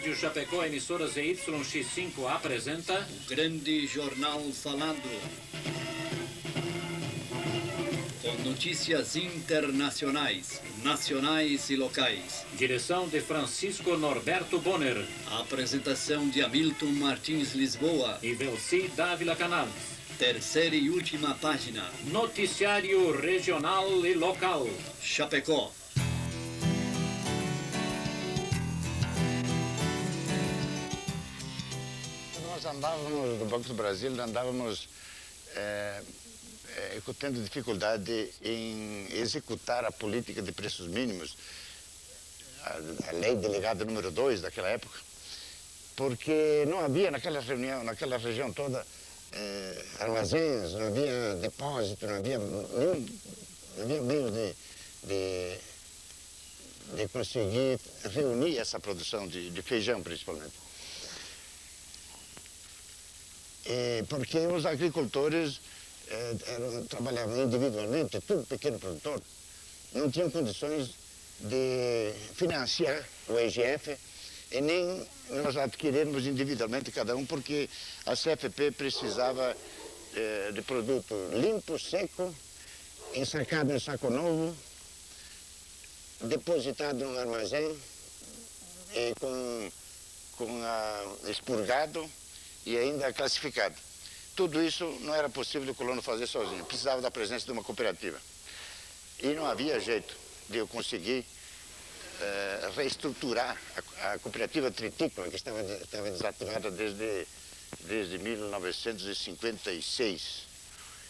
Rádio Chapecó, emissoras ZYX5 apresenta... O Grande Jornal Falado. Com notícias internacionais, nacionais e locais. Direção de Francisco Norberto Bonner. A apresentação de Hamilton Martins Lisboa e Velci Dávila Canales. Terceira e última página. Noticiário regional e local. Chapecó. Nós andávamos, do Banco do Brasil, tendo dificuldade em executar a política de preços mínimos, a lei delegada número 2 daquela época, porque não havia naquela região toda armazéns, não havia depósito, não havia meios de conseguir reunir essa produção de feijão, principalmente. Porque os agricultores trabalhavam individualmente, tudo pequeno produtor, não tinham condições de financiar o EGF e nem nós adquirirmos individualmente cada um, porque a CFP precisava de produto limpo, seco, ensacado em saco novo, depositado no armazém, expurgado e ainda classificado. Tudo isso não era possível o colono fazer sozinho, precisava da presença de uma cooperativa. E não havia jeito de eu conseguir reestruturar a cooperativa tritícola, que estava desativada desde 1956.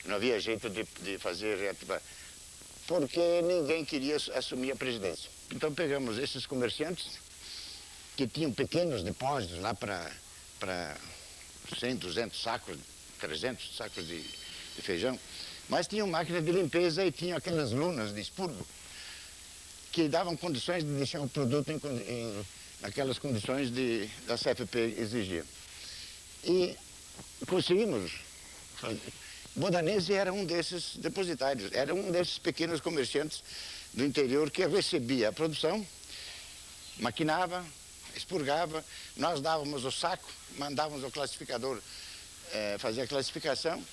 Não havia jeito de fazer reativar, porque ninguém queria assumir a presidência. Então pegamos esses comerciantes que tinham pequenos depósitos lá para 100, 200 sacos, 300 sacos de feijão, mas tinham máquina de limpeza e tinham aquelas lunas de expurgo que davam condições de deixar o produto naquelas condições da CFP exigia. E conseguimos. Bodanese era um desses depositários, era um desses pequenos comerciantes do interior que recebia a produção, maquinava, expurgava, nós dávamos o saco, mandávamos o classificador fazer a classificação,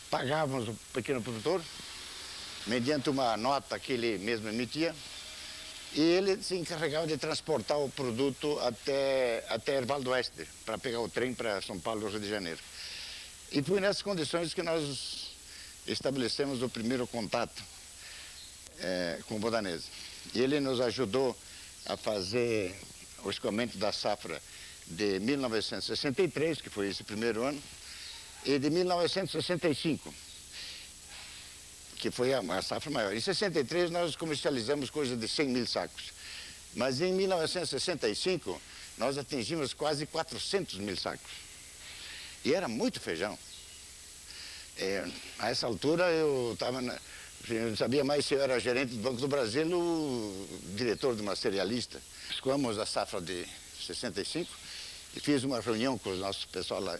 pagávamos o pequeno produtor, mediante uma nota que ele mesmo emitia, e ele se encarregava de transportar o produto até Erval do Oeste, para pegar o trem para São Paulo e Rio de Janeiro. E foi nessas condições que nós estabelecemos o primeiro contato com o Bodanese. E ele nos ajudou a fazer o escoamento da safra de 1963, que foi esse primeiro ano, e de 1965, que foi a safra maior. Em 63 nós comercializamos coisa de 100 mil sacos, mas em 1965 nós atingimos quase 400 mil sacos. E era muito feijão. A essa altura eu não sabia mais se eu era gerente do Banco do Brasil ou diretor de uma cerealista. Escoamos a safra de 65 e fiz uma reunião com o nosso pessoal lá,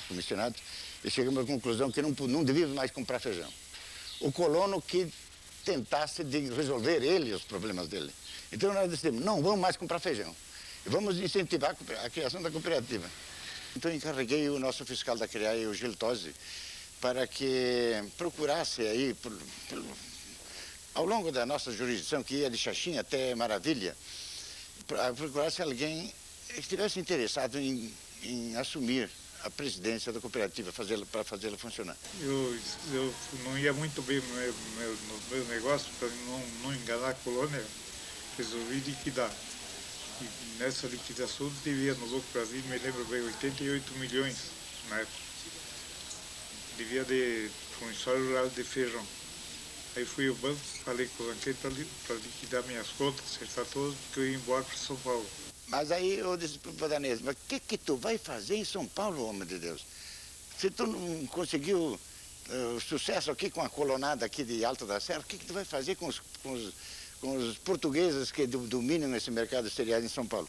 comissionados, e chegamos à conclusão que não devíamos mais comprar feijão. O colono que tentasse de resolver ele os problemas dele. Então nós decidimos, não vamos mais comprar feijão. E vamos incentivar a criação da cooperativa. Então encarreguei o nosso fiscal da CREAE, o Gil Tosi, para que procurasse aí, ao longo da nossa jurisdição, que ia de Xaxim até Maravilha, procurasse alguém que estivesse interessado em assumir a presidência da cooperativa, para fazê-la funcionar. Eu não ia muito bem nos meus negócios, para não enganar a colônia, resolvi liquidar. E nessa liquidação devia no Banco Brasil, me lembro bem, 88 milhões na época. Devia de Fundição Rural de Feijão. Aí fui ao banco, falei com o banqueiro para liquidar minhas contas, acertar todas, porque eu ia embora para São Paulo. Mas aí eu disse para o Bodanese, mas o que tu vai fazer em São Paulo, homem de Deus? Se tu não conseguiu sucesso aqui com a colonada aqui de Alto da Serra, o que tu vai fazer com os portugueses que dominam esse mercado de cereais em São Paulo?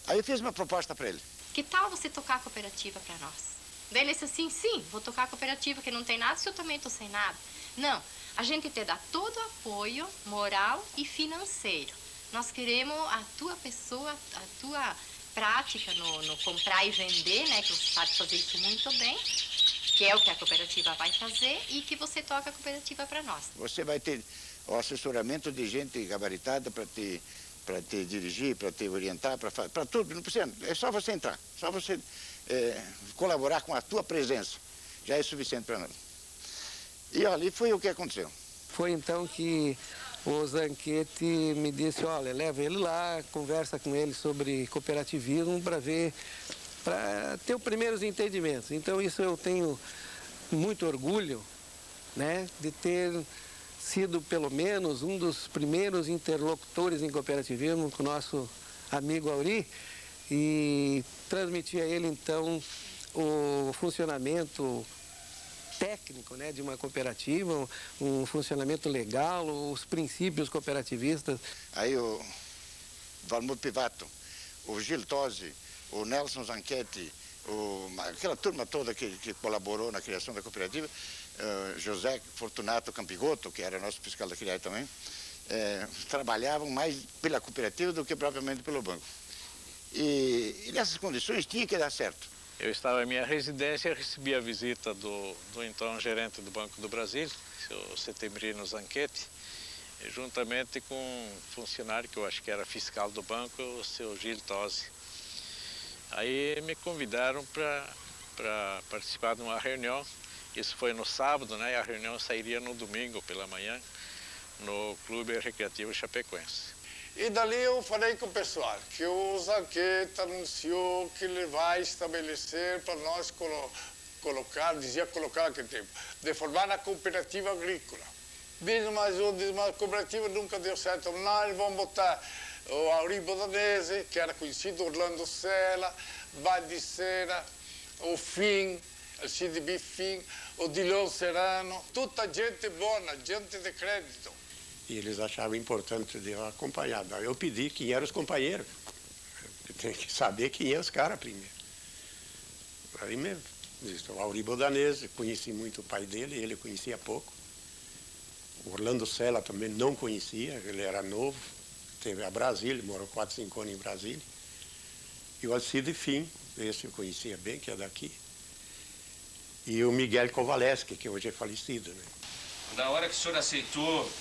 Aí eu fiz uma proposta para ele. Que tal você tocar a cooperativa para nós? Daí ele disse assim, sim, vou tocar a cooperativa, que não tem nada, se eu também estou sem nada. Não, a gente te dá todo o apoio moral e financeiro. Nós queremos a tua pessoa, a tua prática no comprar e vender, né, que você sabe fazer isso muito bem, que é o que a cooperativa vai fazer e que você toca a cooperativa para nós. Você vai ter o assessoramento de gente gabaritada para te dirigir, para te orientar, para tudo. Não precisa, é só você entrar, só você colaborar com a tua presença. Já é suficiente para nós. E ali foi o que aconteceu. Foi então que o Zanquete me disse, olha, leva ele lá, conversa com ele sobre cooperativismo para ter os primeiros entendimentos. Então isso eu tenho muito orgulho, né, de ter sido pelo menos um dos primeiros interlocutores em cooperativismo com o nosso amigo Auri e transmitir a ele então o funcionamento técnico, né, de uma cooperativa, um funcionamento legal, os princípios cooperativistas. Aí o Valmor Pivato, o Gil Tosi, o Nelson Zanquete, aquela turma toda que colaborou na criação da cooperativa, José Fortunato Campigotto, que era nosso fiscal da CRIAI também, trabalhavam mais pela cooperativa do que propriamente pelo banco. E nessas condições tinha que dar certo. Eu estava em minha residência e recebi a visita do então gerente do Banco do Brasil, o Setembrino Zanquete, juntamente com um funcionário que eu acho que era fiscal do banco, o seu Gil Tosi. Aí me convidaram para participar de uma reunião. Isso foi no sábado, né? E a reunião sairia no domingo pela manhã no Clube Recreativo Chapecoense. E dali eu falei com o pessoal que o Zanquete anunciou que ele vai estabelecer para nós colocar naquele tempo, de formar a cooperativa agrícola. Diz mais uma cooperativa nunca deu certo. Não, eles vão botar o Auri Bodanese, que era conhecido, Orlando Sela, Badicera, o Fim, o CDB Fim, o Dilon Serrano, toda gente boa, gente de crédito. E eles achavam importante de eu acompanhar. Eu pedi quem eram os companheiros. Eu tenho que saber quem é os caras primeiro. Aí mesmo. O Auri Bodanese, conheci muito o pai dele, ele conhecia pouco. O Orlando Sela também não conhecia, ele era novo. Teve a Brasília, morou 4, 5 anos em Brasília. E o Alcide Fim, esse eu conhecia bem, que é daqui. E o Miguel Kovaleski, que hoje é falecido, né? Na hora que o senhor aceitou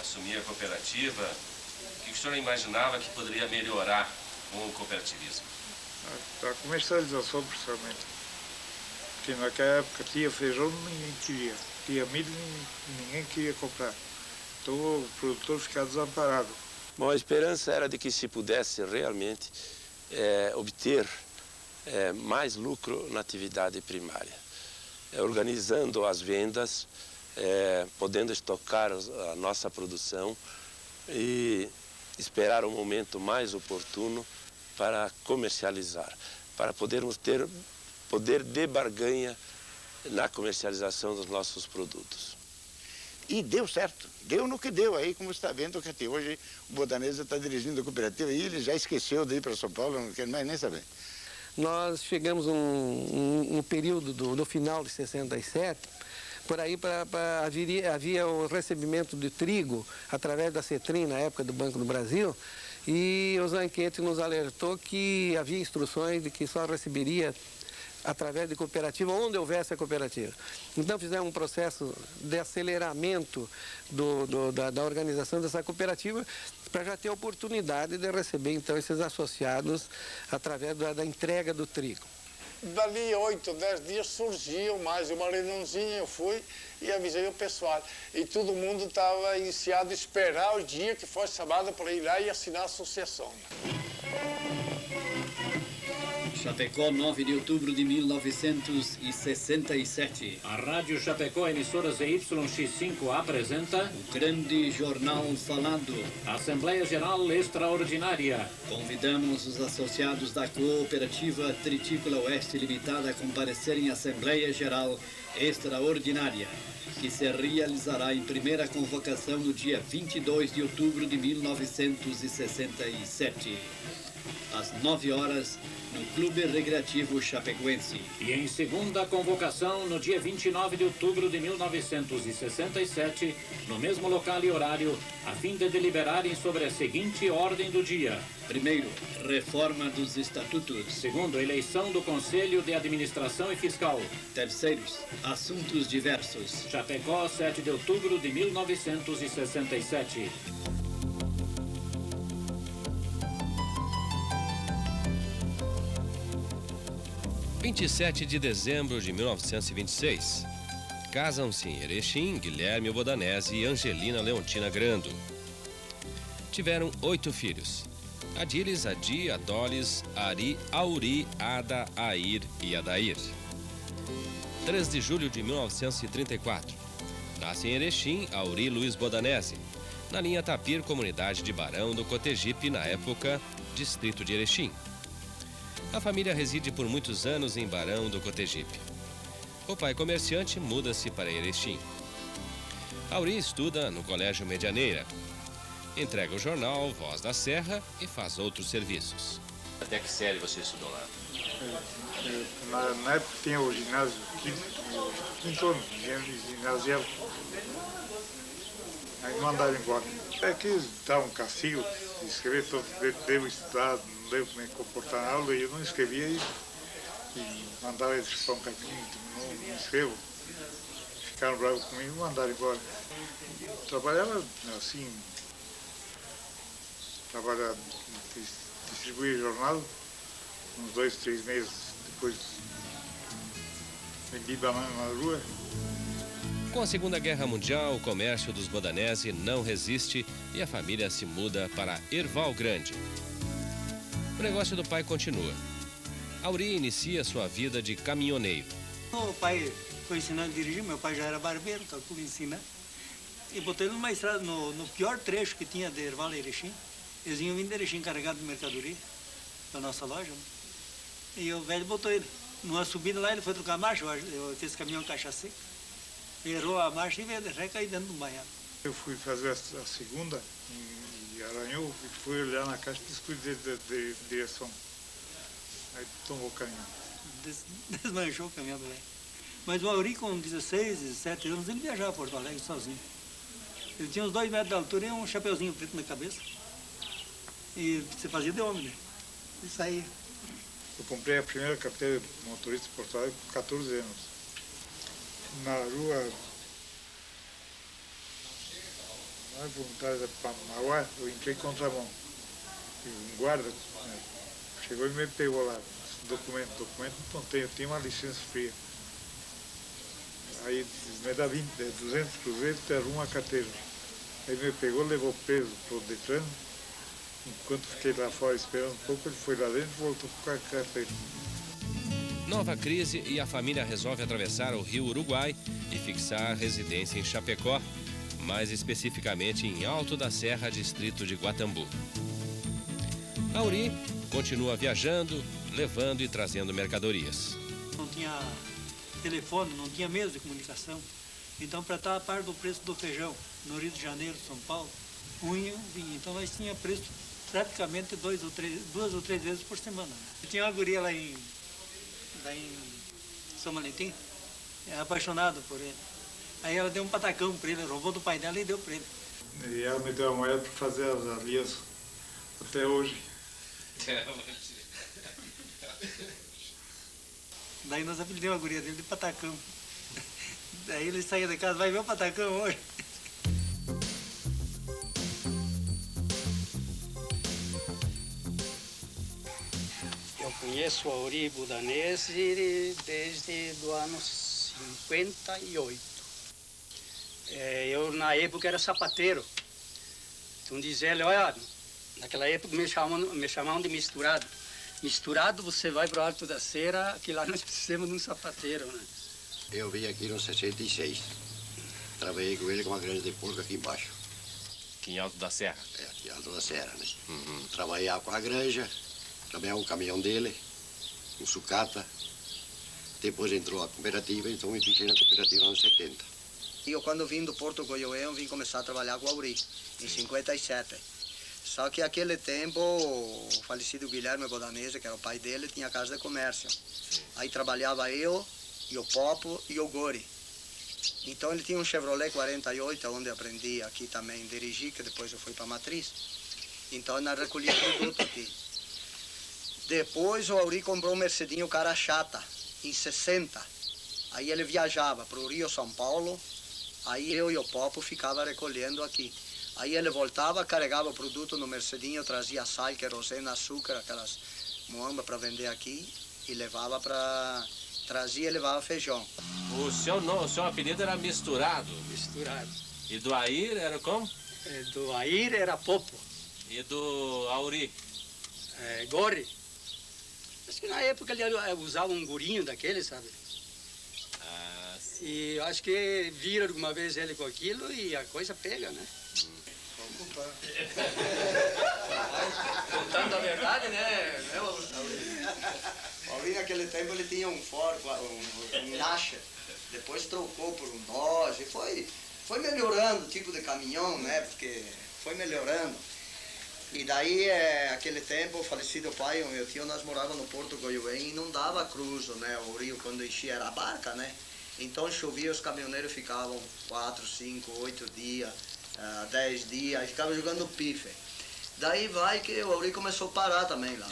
assumir a cooperativa, o que o senhor imaginava que poderia melhorar com o cooperativismo? A comercialização, principalmente. Porque naquela época tinha feijão, ninguém queria. Tinha milho, ninguém queria comprar. Então o produtor ficava desamparado. Bom, a esperança era de que se pudesse realmente obter mais lucro na atividade primária, organizando as vendas, podendo estocar a nossa produção e esperar o momento mais oportuno para comercializar, para podermos ter poder de barganha na comercialização dos nossos produtos. E deu certo, deu no que deu aí, como você está vendo, que até hoje o Bodanese está dirigindo a cooperativa e ele já esqueceu de ir para São Paulo, não quer mais nem saber. Nós chegamos um período do final de 67, por aí havia o recebimento de trigo através da Cetrim, na época do Banco do Brasil, e o Zanquete nos alertou que havia instruções de que só receberia através de cooperativa, onde houvesse a cooperativa. Então fizemos um processo de aceleramento da organização dessa cooperativa para já ter a oportunidade de receber então esses associados através da entrega do trigo. Dali 8, 10 dias surgiu mais uma reuniãozinha, eu fui e avisei o pessoal. E todo mundo estava iniciado a esperar o dia que fosse chamado para ir lá e assinar a associação. Chapecó, 9 de outubro de 1967. A Rádio Chapecó, emissora ZYX5, apresenta O grande jornal falado. Assembleia Geral Extraordinária. Convidamos os associados da Cooperativa Tritícola Oeste Limitada a comparecer em Assembleia Geral Extraordinária, que se realizará em primeira convocação no dia 22 de outubro de 1967. Às 9 horas, no Clube Recreativo Chapecoense. E em segunda convocação, no dia 29 de outubro de 1967, no mesmo local e horário, a fim de deliberarem sobre a seguinte ordem do dia. Primeiro, reforma dos estatutos. Segundo, eleição do Conselho de Administração e Fiscal. Terceiros, assuntos diversos. Chapecó, 7 de outubro de 1967. – 27 de dezembro de 1926. Casam-se em Erechim Guilherme Bodanese e Angelina Leontina Grando. Tiveram 8 filhos: Adilis, Adi, Adolis, Ari, Auri, Ada, Air e Adair. 3 de julho de 1934. Nasce em Erechim Auri Luiz Bodanese, na linha Tapir, comunidade de Barão do Cotegipe, na época, distrito de Erechim. A família reside por muitos anos em Barão do Cotegipe. O pai comerciante muda-se para Erechim. Auri estuda no Colégio Medianeira. Entrega o jornal Voz da Serra e faz outros serviços. Até que série você estudou lá? Na época tinha o ginásio, quinto ano, ginasial. Aí mandaram embora. É que eles davam um castigo de escrever, devo estudar, não devo me comportar na aula, e eu não escrevia e mandaram eles para um cantinho, não escrevo. Ficaram bravos comigo e mandaram embora. Trabalhava assim, distribuía jornal, uns 2, 3 meses depois vendi banana na rua. Com a Segunda Guerra Mundial, o comércio dos Bodanese não resiste e a família se muda para Erval Grande. O negócio do pai continua. Auri inicia sua vida de caminhoneiro. O pai foi ensinando a dirigir, meu pai já era barbeiro, então tudo ensina. E botei numa estrada, no pior trecho que tinha de Erval e Erechim. Eles iam vindo de Erechim carregado de mercadoria para nossa loja. Né? E o velho botou ele numa subida lá, ele foi trocar a marcha, esse caminhão caixa seca. Errou a marcha e veio deixar e cair dentro do banhado. Eu fui fazer a segunda em Aranhou e fui olhar na caixa e descobri de direção. Aí tomou o caminhão. Desmanchou o caminhão do velho. Mas o Auri, com 16, 17 anos, ele viajava a Porto Alegre sozinho. Ele tinha uns 2 metros de altura e um chapeuzinho preto na cabeça. E você fazia de homem, né? E saía. Eu comprei a primeira carteira de motorista de Porto Alegre com 14 anos. Na rua voluntária para Mauá, eu entrei contramão. E um guarda chegou e me pegou lá. Documento não tenho, eu tinha uma licença fria. Aí me dá 200 cruzeiros, te arruma a carteira. Aí me pegou, levou preso para o Detran. Enquanto fiquei lá fora esperando um pouco, ele foi lá dentro e voltou com a carteira. Nova crise e a família resolve atravessar o rio Uruguai e fixar residência em Chapecó, mais especificamente em Alto da Serra, distrito de Guatambu. Auri continua viajando, levando e trazendo mercadorias. Não tinha telefone, não tinha meios de comunicação. Então, para estar a par do preço do feijão no Rio de Janeiro, São Paulo, vinha. Então, nós tinha preço praticamente 2 ou 3 vezes por semana. Eu tinha uma guria lá em São Valentim, apaixonado por ele. Aí ela deu um patacão para ele, roubou do pai dela e deu para ele. E ela me deu a moeda para fazer as alianças, até hoje. Daí nós apelidamos a guria dele de patacão. Daí ele saía da casa, vai ver o patacão hoje. Eu conheço o Auri Bodanese desde o ano 58. Eu, na época, era sapateiro. Então, dizia ele, olha, naquela época me chamavam de misturado. Misturado, você vai para o Alto da Serra, que lá nós precisamos de um sapateiro, né? Eu vim aqui no 66. Trabalhei com ele com uma granja de porco aqui embaixo. Aqui em Alto da Serra? É, aqui em Alto da Serra, né? Trabalhava com a granja, trabalhava com o caminhão dele, com sucata. Depois entrou a cooperativa, então me fiquei na cooperativa nos 70. Eu, quando vim do Porto Goiôê, eu vim começar a trabalhar com o Auri, em 57. Só que naquele tempo, o falecido Guilherme Bodanese, que era o pai dele, tinha casa de comércio. Aí trabalhava eu, e o Popo e o Gori. Então ele tinha um Chevrolet 48, onde aprendi aqui também a dirigir, que depois eu fui para a Matriz. Então nós recolhia produto aqui. Depois o Auri comprou um Mercedinho cara chata, em 60. Aí ele viajava para o Rio, São Paulo. Aí eu e o Popo ficava recolhendo aqui. Aí ele voltava, carregava o produto no Mercedinho, trazia sal, querosene, açúcar, aquelas moambas para vender aqui e levava para... Trazia e levava feijão. O seu apelido era Misturado? Misturado. E do Air era como? Do Air era Popo. E do Auri? Gori. Acho que na época ele usava um gurinho daquele, sabe? Ah, sim. E eu acho que viram alguma vez ele com aquilo e a coisa pega, né? Contando a verdade, né? O Auri naquele tempo ele tinha um Ford, um Nasher. Depois trocou por um Dodge. Foi melhorando o tipo de caminhão, né? Porque foi melhorando. E daí, aquele tempo, o falecido pai, o meu tio, nós morávamos no Porto Goiuém e não dava cruzo, né? O rio, quando enchia, era a barca, né? Então chovia, os caminhoneiros ficavam 4, 5, 8 dias, 10 dias, e ficavam jogando pife. Daí vai que o Auri começou a parar também lá.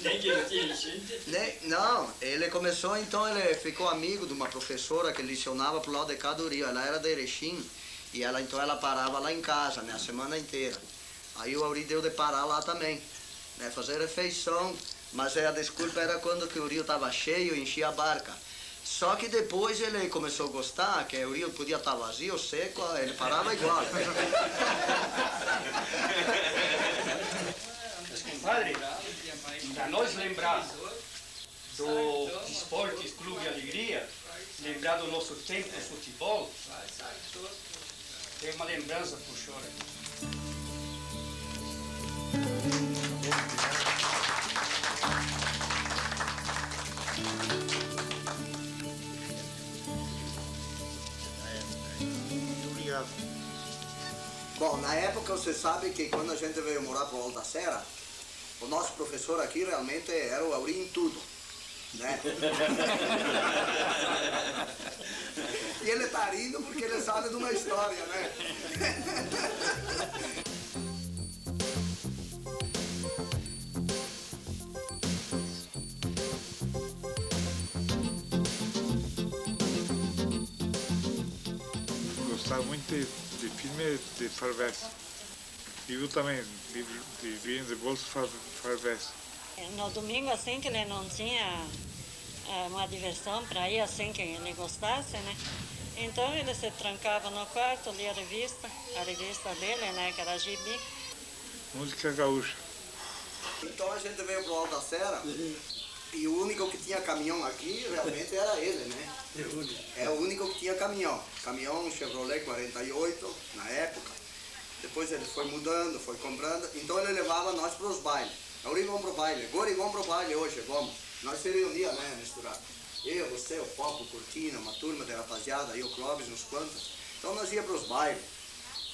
Nem que não tinha enchente? Não, ele começou, então ele ficou amigo de uma professora que lecionava pro lado de cá do rio. Ela era de Erechim e então ela parava lá em casa, né, a semana inteira. Aí o Auri deu de parar lá também, né, fazer refeição, mas a desculpa era quando que o rio estava cheio e enchia a barca. Só que depois ele começou a gostar, que o rio podia estar vazio, seco, ele parava igual. Mas, compadre, para nós lembrar do Esportes Clube Alegria, lembrar do nosso tempo de futebol, tem uma lembrança por chora. Bom, na época você sabe que quando a gente veio morar para o Alto da Serra, o nosso professor aqui realmente era o Auri em tudo, né? E ele tá rindo porque ele sabe de uma história, né? Gostava muito de filme de Farvés. E eu também, de vinho de bolso Farvés. No domingo, assim, que ele não tinha uma diversão para ir assim que ele gostasse, né? Então ele se trancava no quarto, lia a revista dele, né, que era Gibi. Música gaúcha. Então a gente veio pro Alto da Serra e o único que tinha caminhão aqui realmente era ele, né? É o único que tinha caminhão. Caminhão Chevrolet 48 na época. Depois ele foi mudando, foi comprando. Então ele levava nós para os bailes. Auri, vamos pro baile. Gori, vamos pro baile hoje, vamos. Nós se reuníamos, né, misturado. Eu, você, o Popo, o Cortina, uma turma de rapaziada, eu, o Clóvis, uns quantos. Então nós ia para os bailes.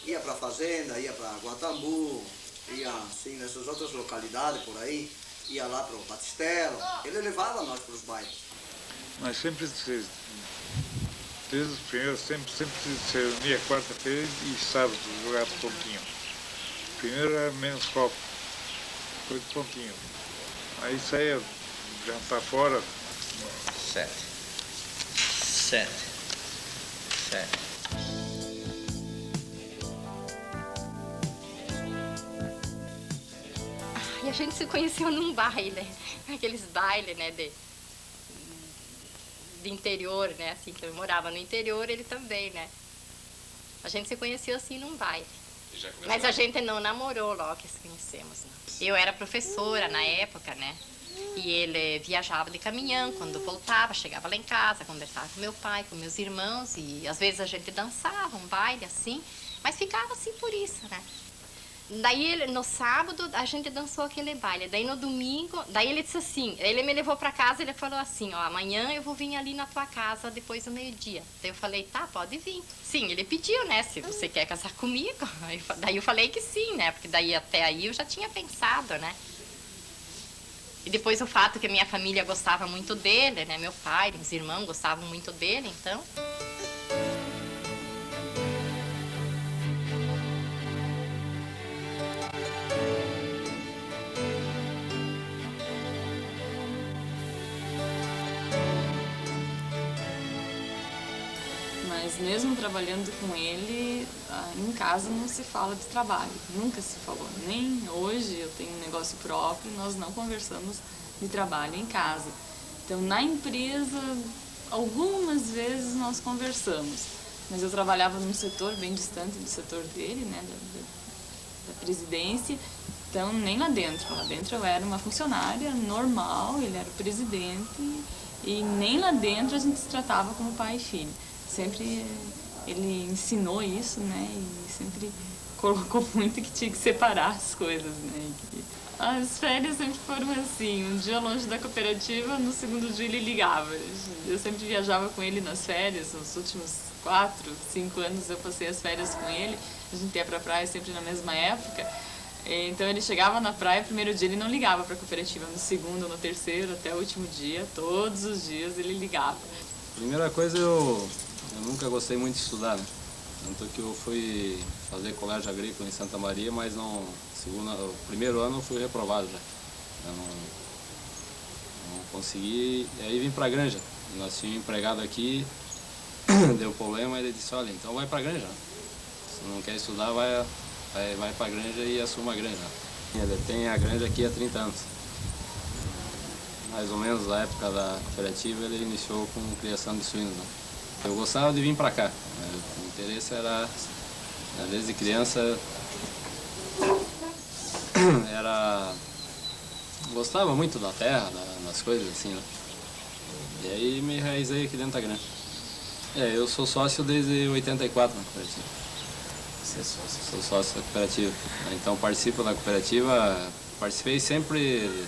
Ia para a fazenda, ia para Guatambu, ia assim nessas outras localidades por aí. Ia lá para o Batistelo. Ele levava nós para os bailes. Mas sempre, desde os primeiros, sempre se reunia quarta-feira e sábado, jogar pontinho. Primeiro era menos copo, depois pontinho. Aí saía jantar fora. 7. E a gente se conheceu num baile, aqueles bailes, né, de interior, né, assim, que eu morava no interior, ele também, né. A gente se conheceu assim num baile. Mas a gente não namorou logo que se conhecemos, não. Eu era professora na época, né, e ele viajava de caminhão, quando voltava, chegava lá em casa, conversava com meu pai, com meus irmãos, e às vezes a gente dançava um baile assim, mas ficava assim por isso, né. Daí, no sábado, a gente dançou aquele baile. Daí, no domingo, daí ele disse assim, ele me levou para casa, ele falou assim, ó, amanhã eu vou vir ali na tua casa depois do meio-dia. Daí eu falei, tá, pode vir. Sim, ele pediu, né, se você quer casar comigo. Daí eu falei que sim, né, porque daí até aí eu já tinha pensado, né. E depois o fato que a minha família gostava muito dele, né, meu pai, meus irmãos gostavam muito dele, então... Mas mesmo trabalhando com ele, em casa não se fala de trabalho, nunca se falou. Nem hoje eu tenho um negócio próprio, nós não conversamos de trabalho em casa. Então na empresa, algumas vezes nós conversamos, mas eu trabalhava num setor bem distante do setor dele, né, da presidência, então nem lá dentro. Lá dentro eu era uma funcionária normal, ele era o presidente e nem lá dentro a gente se tratava como pai e filho. Sempre ele ensinou isso, né, e sempre colocou muito que tinha que separar as coisas, né. As férias sempre foram assim, um dia longe da cooperativa, no segundo dia ele ligava. Eu sempre viajava com ele nas férias, nos últimos 4, 5 anos eu passei as férias com ele, a gente ia pra praia sempre na mesma época. Então ele chegava na praia, primeiro dia ele não ligava para a cooperativa, no segundo, no terceiro, até o último dia, todos os dias ele ligava. Primeira coisa, eu nunca gostei muito de estudar, né? Tanto que eu fui fazer colégio agrícola em Santa Maria, mas não, o primeiro ano eu fui reprovado já. Eu não consegui, e aí vim para a granja. Nós tínhamos um empregado aqui, deu problema, ele disse, olha, então vai para a granja. Se não quer estudar, vai para a granja e assuma a granja. Ele tem a granja aqui há 30 anos. Mais ou menos na época da cooperativa ele iniciou com criação de suínos, né? Eu gostava de vir para cá, o interesse era, desde criança, gostava muito da terra, das coisas assim, né? E aí me enraizei aqui dentro da granja. Eu sou sócio desde 84 na cooperativa. Você é sócio? Sou sócio da cooperativa, então participo da cooperativa, participei sempre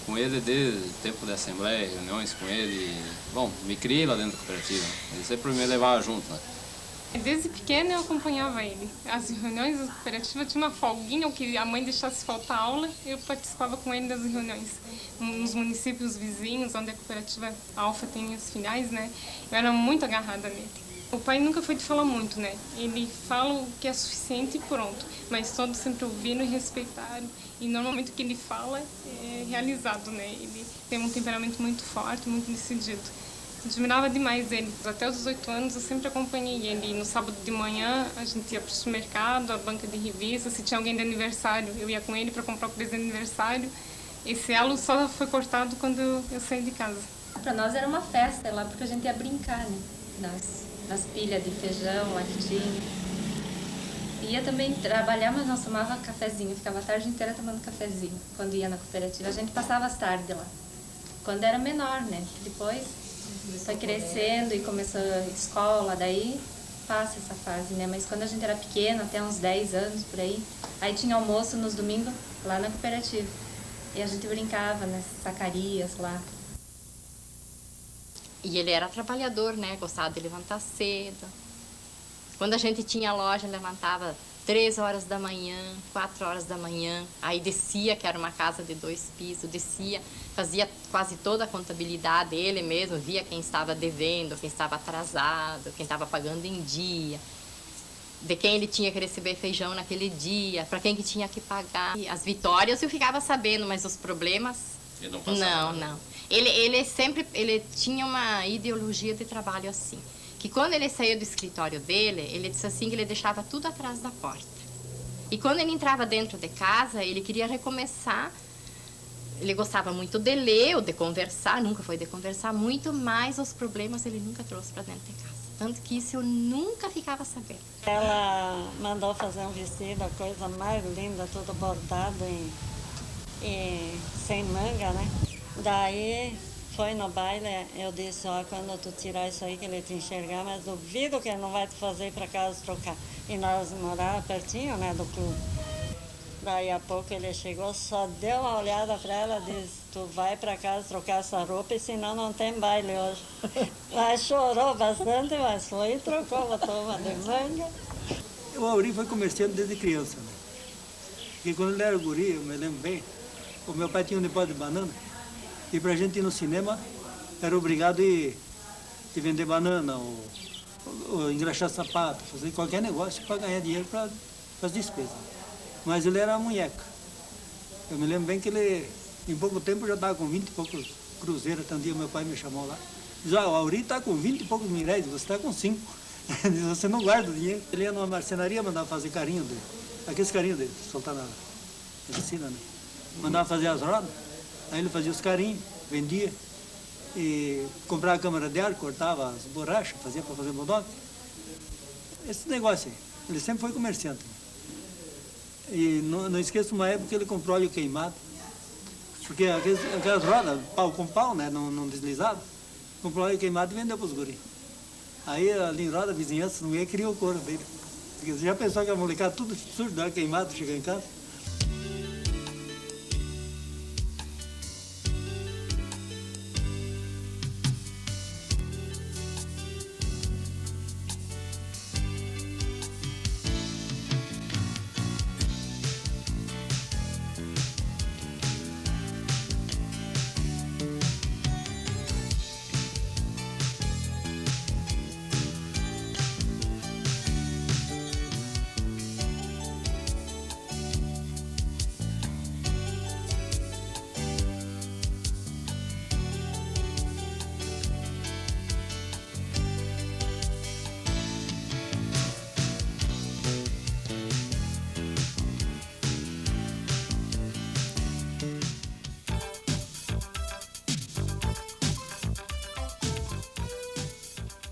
com ele desde o tempo da assembleia, reuniões com ele. Bom, me criei lá dentro da cooperativa. Ele sempre me levava junto, né? Desde pequena eu acompanhava ele. As reuniões da cooperativa tinha uma folguinha, ou que a mãe deixasse faltar aula, eu participava com ele das reuniões. Nos municípios vizinhos, onde a cooperativa Alfa tem as filiais, né? Eu era muito agarrada nele. O pai nunca foi de falar muito, né? Ele fala o que é suficiente e pronto. Mas todos sempre ouviram e respeitaram. E normalmente o que ele fala é realizado, né? Ele tem um temperamento muito forte, muito decidido. Eu admirava demais ele. Até os 18 anos eu sempre acompanhei ele. No sábado de manhã a gente ia para o supermercado, a banca de revistas. Se tinha alguém de aniversário, eu ia com ele para comprar o presente de aniversário. Esse elo só foi cortado quando eu saí de casa. Para nós era uma festa lá, porque a gente ia brincar, né? Nas pilhas de feijão, lá que tinha. Ia também trabalhar, mas nós tomava cafezinho, ficava a tarde inteira tomando cafezinho quando ia na cooperativa. A gente passava as tardes lá, quando era menor, né? Depois foi crescendo e começou a escola, daí passa essa fase, né? Mas quando a gente era pequeno, até uns 10 anos por aí tinha almoço nos domingos lá na cooperativa. E a gente brincava nas sacarias lá. E ele era trabalhador, né? Gostava de levantar cedo. Quando a gente tinha loja, levantava 3 horas da manhã, 4 horas da manhã. Aí descia, que era uma casa de 2 pisos, descia, fazia quase toda a contabilidade dele mesmo, via quem estava devendo, quem estava atrasado, quem estava pagando em dia, de quem ele tinha que receber feijão naquele dia, para quem que tinha que pagar. E as vitórias eu ficava sabendo, mas os problemas... Ele não passava nada. Não. Ele tinha uma ideologia de trabalho assim, que quando ele saía do escritório dele, ele disse assim que ele deixava tudo atrás da porta. E quando ele entrava dentro de casa, ele queria recomeçar. Ele gostava muito de ler ou de conversar, nunca foi de conversar muito, mas os problemas ele nunca trouxe para dentro de casa. Tanto que isso eu nunca ficava sabendo. Ela mandou fazer um vestido, a coisa mais linda, todo bordado e sem manga, né? Daí foi no baile, eu disse, ó, quando tu tirar isso aí que ele te enxergar, mas duvido que ele não vai te fazer ir para casa trocar. E nós morávamos pertinho, né, do clube. Daí a pouco ele chegou, só deu uma olhada para ela e disse, tu vai para casa trocar essa roupa e senão não tem baile hoje. Mas chorou bastante, mas foi e trocou, botou uma de manga. O Auri foi comerciante desde criança, né? Porque quando ele era guri, eu me lembro bem, o meu pai tinha um depósito de banana e pra gente ir no cinema era obrigado a ir vender banana ou engraxar sapato, fazer qualquer negócio para ganhar dinheiro para as despesas. Mas ele era munheca. Eu me lembro bem que ele, em pouco tempo, já estava com 20 e poucos cruzeiros. Até um dia meu pai me chamou lá. Diz, o Auri está com 20 e poucos mil reais, você está com 5. Diz, você não guarda o dinheiro. Ele ia numa marcenaria, mandava fazer carinho dele. Aqueles carinhos dele, soltar na piscina, né? Mandava fazer as rodas, aí ele fazia os carinhos, vendia. E comprava a câmara de ar, cortava as borrachas, fazia para fazer monóculo. Esse negócio aí. Ele sempre foi comerciante. E não esqueço uma época que ele comprou óleo queimado. Porque aquelas rodas, pau com pau, né, não deslizado, comprou óleo queimado e vendeu para os guris. Aí ali em roda, a vizinhança não ia criar o couro dele. Porque você já pensou que a molecada tudo surdo de óleo queimado chega em casa?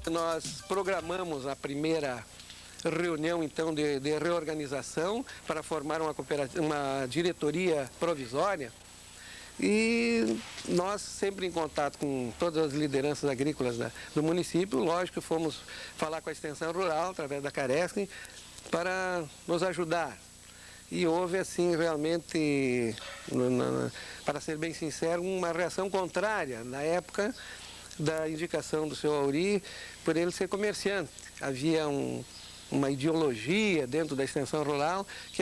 Nós programamos a primeira reunião, então, de reorganização para formar uma diretoria provisória. E nós, sempre em contato com todas as lideranças agrícolas do município, lógico, fomos falar com a extensão rural, através da Caresc, para nos ajudar. E houve, assim, realmente, para ser bem sincero, uma reação contrária na época da indicação do seu Auri, por ele ser comerciante. Havia uma ideologia dentro da extensão rural que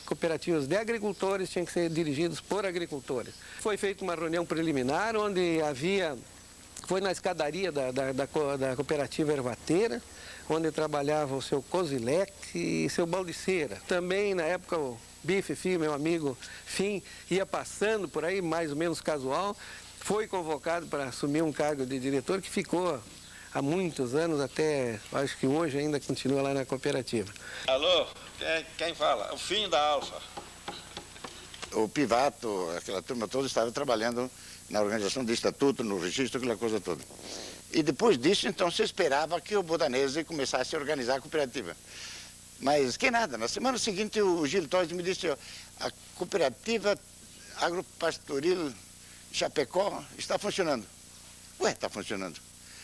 cooperativas de agricultores tinham que ser dirigidas por agricultores. Foi feita uma reunião preliminar onde foi na escadaria da cooperativa Ervateira, onde trabalhava o seu Kozilek e seu Baldiceira. Também, na época, o Bife, filho, meu amigo Fim, ia passando por aí, mais ou menos casual, foi convocado para assumir um cargo de diretor que ficou há muitos anos, até, acho que hoje ainda continua lá na cooperativa. Alô, quem fala? O Fim da Alfa. O Pivato, aquela turma toda, estava trabalhando na organização do estatuto, no registro, aquela coisa toda. E depois disso, então, se esperava que o Bodanese começasse a organizar a cooperativa. Mas que nada, na semana seguinte o Gil Torres me disse, ó, a cooperativa agropastoril Chapecó está funcionando. Ué, está funcionando.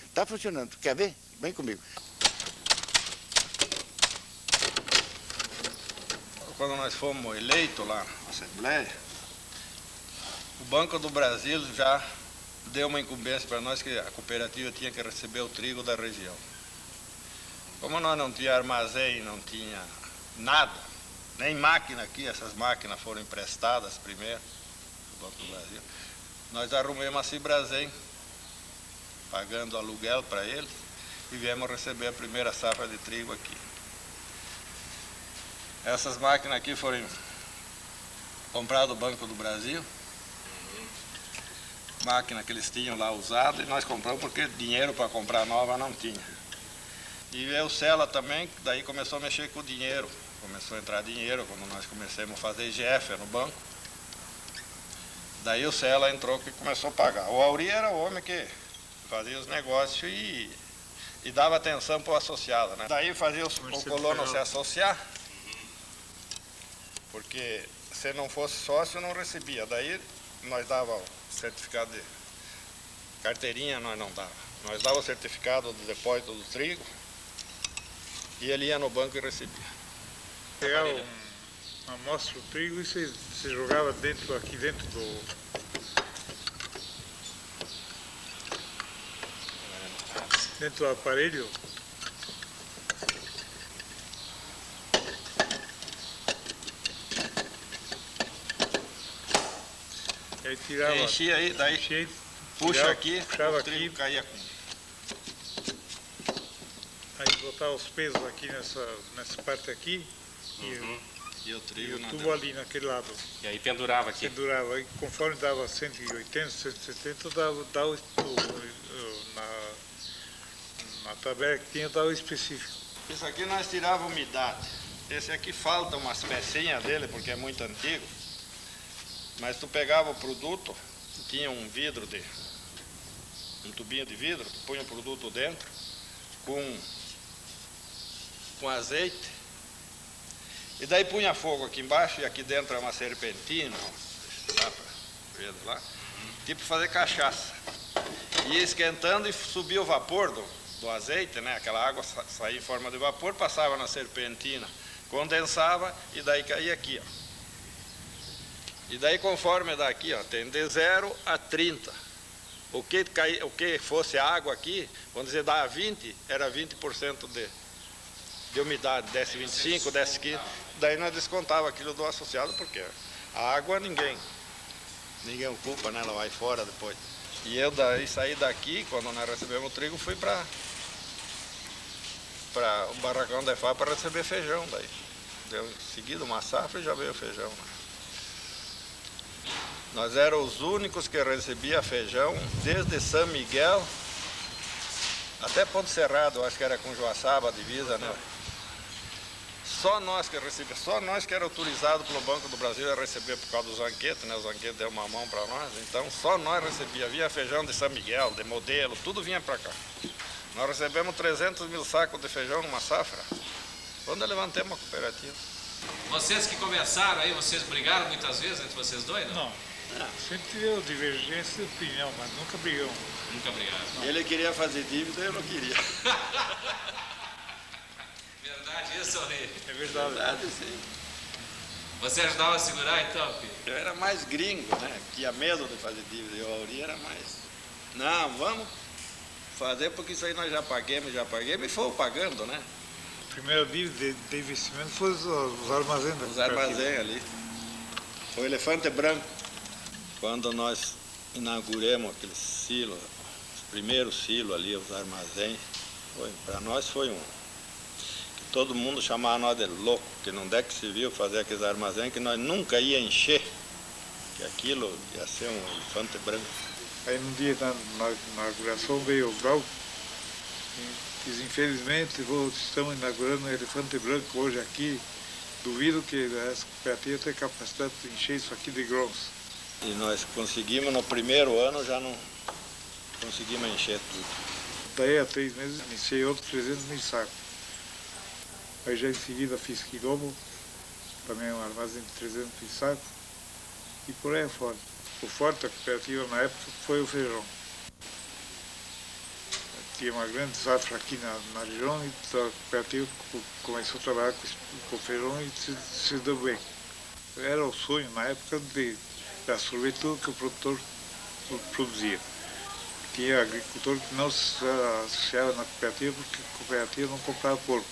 Está funcionando. Quer ver? Vem comigo. Quando nós fomos eleitos lá na Assembleia, o Banco do Brasil já deu uma incumbência para nós que a cooperativa tinha que receber o trigo da região. Como nós não tínhamos armazém, não tinha nada, nem máquina aqui, essas máquinas foram emprestadas primeiro do Banco do Brasil, nós arrumamos a Cibrazen, pagando aluguel para eles, e viemos receber a primeira safra de trigo aqui. Essas máquinas aqui foram compradas do Banco do Brasil, máquina que eles tinham lá usada, e nós compramos porque dinheiro para comprar nova não tinha. E veio o Sela também, daí começou a mexer com o dinheiro, começou a entrar dinheiro quando nós começamos a fazer IGF no banco. Daí o Sela entrou que começou a pagar. O Auri era o homem que fazia os negócios e dava atenção para o associado, né? Daí fazia o colono se associar, porque se não fosse sócio não recebia. Daí nós dava o certificado de carteirinha, nós não dava. Nós dava o certificado do depósito do trigo e ele ia no banco e recebia. amostra o trigo e você jogava aqui dentro do aparelho. Aí tirava. Enchia aí, daí puxa aqui, puxava o trigo caía com. Aí botava os pesos aqui nessa parte aqui e o trigo tubo ali naquele lado. E aí pendurava aqui. Pendurava. Aí conforme dava 180, 170, dava na tabela que tinha, dava o específico. Isso aqui nós tirava umidade. Esse aqui falta umas pecinhas dele porque é muito antigo. Mas tu pegava o produto, tinha um tubinho de vidro, tu punha o produto dentro, com azeite, e daí punha fogo aqui embaixo, e aqui dentro é uma serpentina, dá pra ver lá, tipo fazer cachaça. Ia esquentando e subia o vapor do azeite, né? Aquela água saía em forma de vapor, passava na serpentina, condensava e daí caía aqui, ó. E daí conforme daqui, ó, tem de 0 a 30. O que fosse água aqui, quando você dá 20, era 20% de umidade, desce 25, desce 15. Daí nós descontava aquilo do associado, porque a água ninguém ocupa, né? Ela vai fora depois. E eu daí saí daqui, quando nós recebemos o trigo, fui para o barracão da EFAP para receber feijão daí. Deu em seguida uma safra e já veio o feijão, né? Nós éramos os únicos que recebia feijão desde São Miguel até Ponte Serrado, acho que era com Joaçaba, a divisa, né? Só nós que recebia, só nós que era autorizado pelo Banco do Brasil a receber por causa do Zanquete, né? O Zanquete deu uma mão para nós, então só nós recebia. Vinha feijão de São Miguel, de Modelo, tudo vinha para cá. Nós recebemos 300 mil sacos de feijão numa safra, quando levantamos a cooperativa. Vocês que começaram aí, vocês brigaram muitas vezes entre vocês dois, não? Não. Sempre deu divergência de opinião, mas nunca brigamos. Nunca brigaram. Ele queria fazer dívida e eu não queria. Verdade isso, Auri? É verdade. Sim. Você ajudava a segurar então, filho? Eu era mais gringo, né? Tinha medo de fazer dívida. E o Auri era mais. Não, vamos fazer porque isso aí nós já paguemos e fomos pagando, né? A primeira dívida de investimento foi os armazéns da cooperativa. Os armazéns ali. O Elefante Branco. Quando nós inauguramos aquele silo, os primeiros silos ali, os armazéns, para nós foi que todo mundo chamava nós de louco, que não der que se viu fazer aqueles armazéns, que nós nunca ia encher, que aquilo ia ser um elefante branco. Aí num dia na inauguração veio o Grau, e diz, infelizmente estamos inaugurando um elefante branco hoje aqui, duvido que essa cooperativa tenha capacidade de encher isso aqui de grãos. E nós conseguimos, no primeiro ano, já não conseguimos encher tudo. Daí a 3 meses, iniciei outros 300 mil sacos. Aí já em seguida fiz Quilombo, também um armazém de 300 mil sacos, e por aí fora. O forte da cooperativa na época foi o feijão. Tinha uma grande safra aqui na região e a cooperativa começou a trabalhar com o feijão e se deu bem. Era o sonho na época de absorver tudo que o produtor produzia. Tinha agricultor que não se associava na cooperativa porque a cooperativa não comprava porco.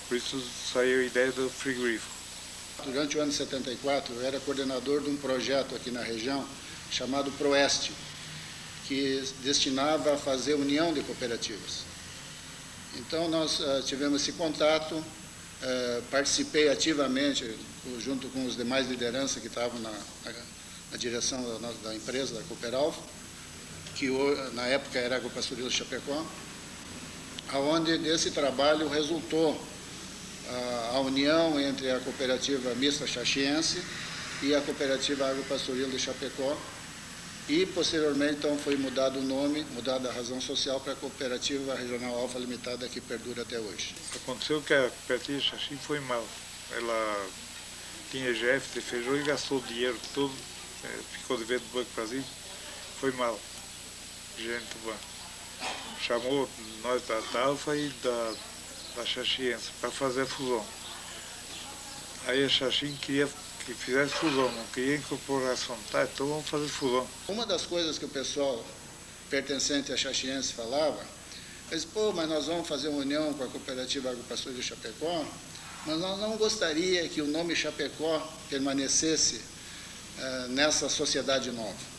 Por isso saiu a ideia do frigorífico. Durante o ano de 74, eu era coordenador de um projeto aqui na região chamado Proeste, que destinava a fazer união de cooperativas. Então nós tivemos esse contato, participei ativamente junto com os demais lideranças que estavam na direção da empresa, da Cooperalfa, que na época era Agropastoril do Chapecó, onde desse trabalho resultou a união entre a cooperativa mista xaxiense e a cooperativa Agropastoril de Chapecó, e posteriormente então foi mudado o nome, mudada a razão social para a Cooperativa Regional Alfa Limitada, que perdura até hoje. Aconteceu que a cooperativa Xaxim foi mal. Ela tinha EGF de feijão e gastou o dinheiro todo, ficou devendo do Banco do Brasil, foi mal. O gerente do banco chamou nós da Alfa e da Xaxiense para fazer a fusão. Aí a Xaxim queria que fizesse fusão, não queria incorporação. Tá, então vamos fazer fusão. Uma das coisas que o pessoal pertencente a Xaxiense falava, eles, pô, mas nós vamos fazer uma união com a Cooperativa Agropastor de Chapecó, mas nós não gostaria que o nome Chapecó permanecesse nessa sociedade nova.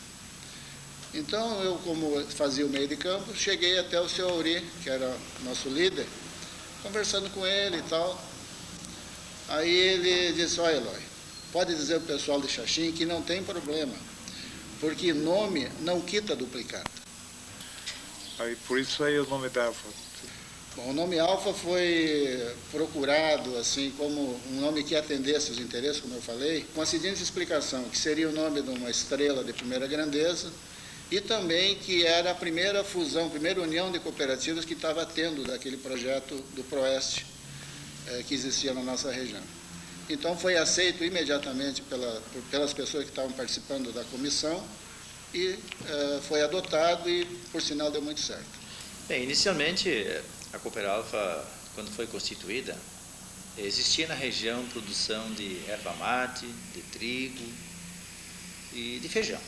Então, eu, como fazia o meio de campo, cheguei até o seu Auri, que era nosso líder, conversando com ele e tal. Aí ele disse, olha, Eloy, pode dizer ao pessoal de Xaxim que não tem problema, porque nome não quita duplicata. Aí, por isso aí o nome da Alfa. Bom, o nome Alfa foi procurado assim como um nome que atendesse os interesses, como eu falei, com a seguinte explicação, que seria o nome de uma estrela de primeira grandeza e também que era a primeira fusão, a primeira união de cooperativas que estava tendo daquele projeto do Proeste que existia na nossa região. Então foi aceito imediatamente pelas pessoas que estavam participando da comissão e foi adotado e, por sinal, deu muito certo. Bem, inicialmente, a Cooperalfa, quando foi constituída, existia na região produção de erva mate, de trigo e de feijão.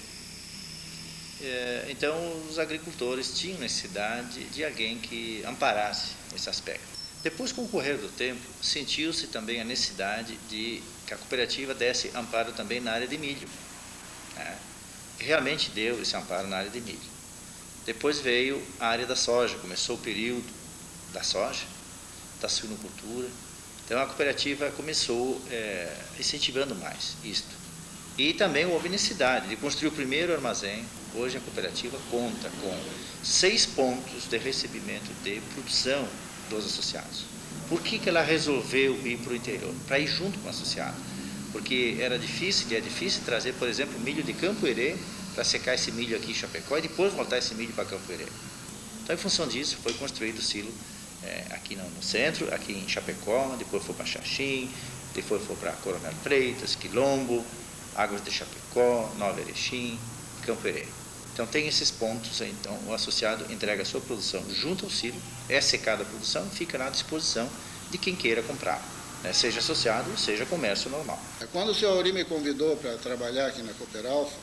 Então, os agricultores tinham necessidade de alguém que amparasse esse aspecto. Depois, com o correr do tempo, sentiu-se também a necessidade de que a cooperativa desse amparo também na área de milho. Realmente deu esse amparo na área de milho. Depois veio a área da soja, começou o período da soja, da suinocultura. Então a cooperativa começou incentivando mais isto. E também houve necessidade de construir o primeiro armazém. Hoje a cooperativa conta com 6 pontos de recebimento de produção dos associados. Por que ela resolveu ir para o interior? Para ir junto com o associado. Porque é difícil trazer, por exemplo, milho de Campo Herê para secar esse milho aqui em Chapecó e depois voltar esse milho para Campo Herê. Então, em função disso, foi construído o silo aqui no centro, aqui em Chapecó, depois foi para Xaxim, depois foi para Coronel Freitas, Quilombo, Águas de Chapecó, Nova Erechim, Campo Herê. Então, tem esses pontos, então o associado entrega a sua produção junto ao silo, é secada a produção e fica à disposição de quem queira comprar, seja associado, seja comércio normal. Quando o senhor Auri me convidou para trabalhar aqui na Cooperalfa,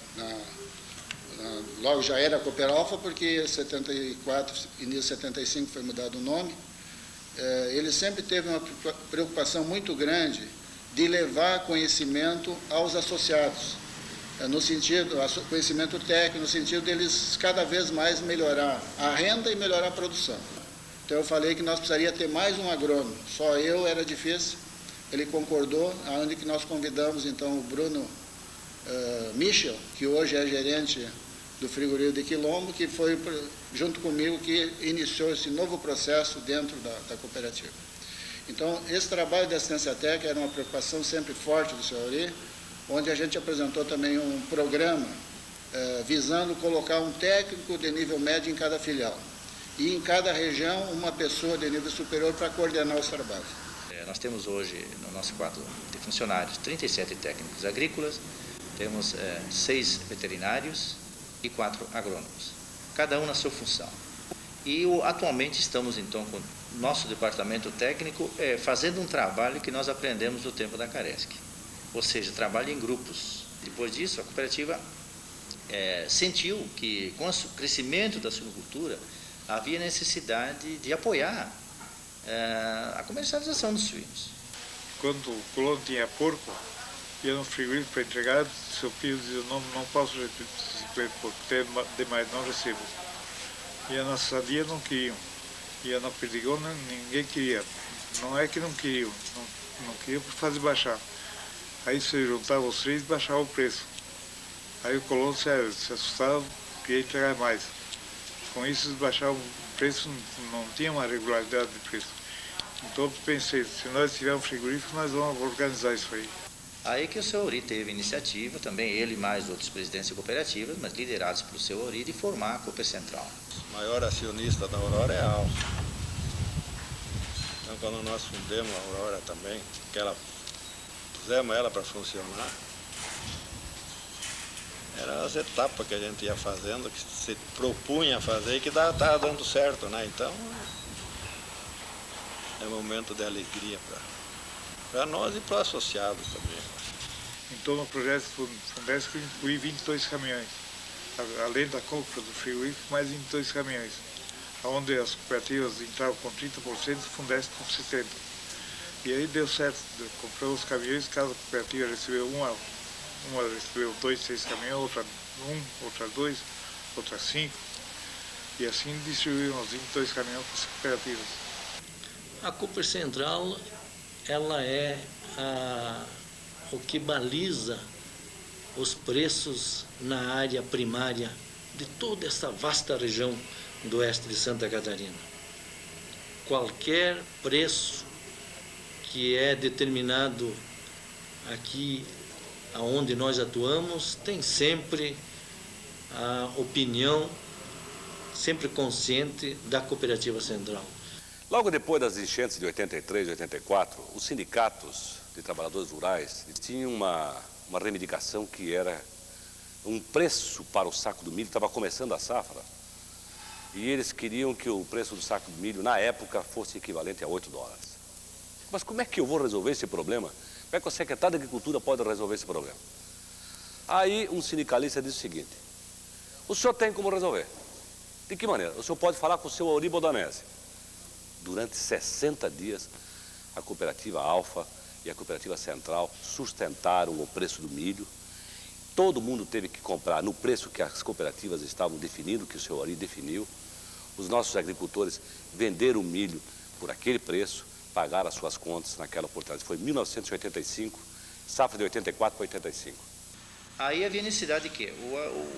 logo já era Cooperalfa, porque em 74, início de 75 foi mudado o nome, ele sempre teve uma preocupação muito grande de levar conhecimento aos associados, no sentido, conhecimento técnico, no sentido deles cada vez mais melhorar a renda e melhorar a produção. Então eu falei que nós precisaríamos ter mais um agrônomo, só eu era difícil, ele concordou, aonde que nós convidamos então o Bruno Michel, que hoje é gerente do frigorífico de Quilombo, que foi junto comigo que iniciou esse novo processo dentro da cooperativa. Então, esse trabalho de assistência técnica era uma preocupação sempre forte do senhor Auri, onde a gente apresentou também um programa visando colocar um técnico de nível médio em cada filial e em cada região uma pessoa de nível superior para coordenar os trabalhos. Nós temos hoje, no nosso quadro de funcionários, 37 técnicos agrícolas, temos 6 veterinários e 4 agrônomos, cada um na sua função. E atualmente estamos, então, com o nosso departamento técnico fazendo um trabalho que nós aprendemos no tempo da Caresc, ou seja, trabalho em grupos. Depois disso, a cooperativa sentiu que, com o crescimento da suinocultura, havia necessidade de apoiar a comercialização dos suínos. Quando o colono tinha porco, ia no frigorífico para entregar, seu filho dizia, não posso receber porco, tem demais, não recebo. Ia na Sadia, não queriam. Ia na Perdigona, ninguém queria. Não é que não queriam, não queriam por fazer baixar. Aí se juntavam os 3 e baixavam o preço. Aí o colono se assustava, queria entregar mais. Com isso eles baixavam o preço, não tinha uma regularidade de preço. Então eu pensei, se nós tivermos um frigorífico, nós vamos organizar isso aí. Aí que o seu Auri teve iniciativa, também ele e mais outros presidentes de cooperativas, mas liderados pelo seu Auri, de formar a Cooper Central. O maior acionista da Aurora é a Alfa. Então quando nós fundemos a Aurora também, pusemos ela para funcionar, eram as etapas que a gente ia fazendo, que se propunha a fazer e que estava dando certo, né? Então é um momento de alegria Para nós e para os associados também. Então, no projeto Fundesc, eu incluí 22 caminhões. Além da compra do frigorífico, mais 22 caminhões. Onde as cooperativas entravam com 30%, o Fundesc com 70%. E aí deu certo, comprou os caminhões, cada cooperativa recebeu uma recebeu 2, 6 caminhões, outra 1, outra 2, outra 5. E assim distribuíram os 22 caminhões para as cooperativas. A Cooper Central, ela é o que baliza os preços na área primária de toda essa vasta região do oeste de Santa Catarina. Qualquer preço que é determinado aqui aonde nós atuamos tem sempre a opinião, sempre consciente da Cooperativa Central. Logo depois das enchentes de 83 e 84, os sindicatos de trabalhadores rurais tinham uma reivindicação que era um preço para o saco do milho, estava começando a safra, e eles queriam que o preço do saco do milho, na época, fosse equivalente a 8 dólares. Mas como é que eu vou resolver esse problema? Como é que o secretário da Agricultura pode resolver esse problema? Aí um sindicalista disse o seguinte: o senhor tem como resolver. De que maneira? O senhor pode falar com o seu Auri Bodanese. Durante 60 dias, a cooperativa Alfa e a cooperativa Central sustentaram o preço do milho. Todo mundo teve que comprar no preço que as cooperativas estavam definindo, que o seu Auri definiu. Os nossos agricultores venderam o milho por aquele preço, pagaram as suas contas naquela oportunidade. Foi 1985, safra de 84 para 85. Aí havia necessidade de quê?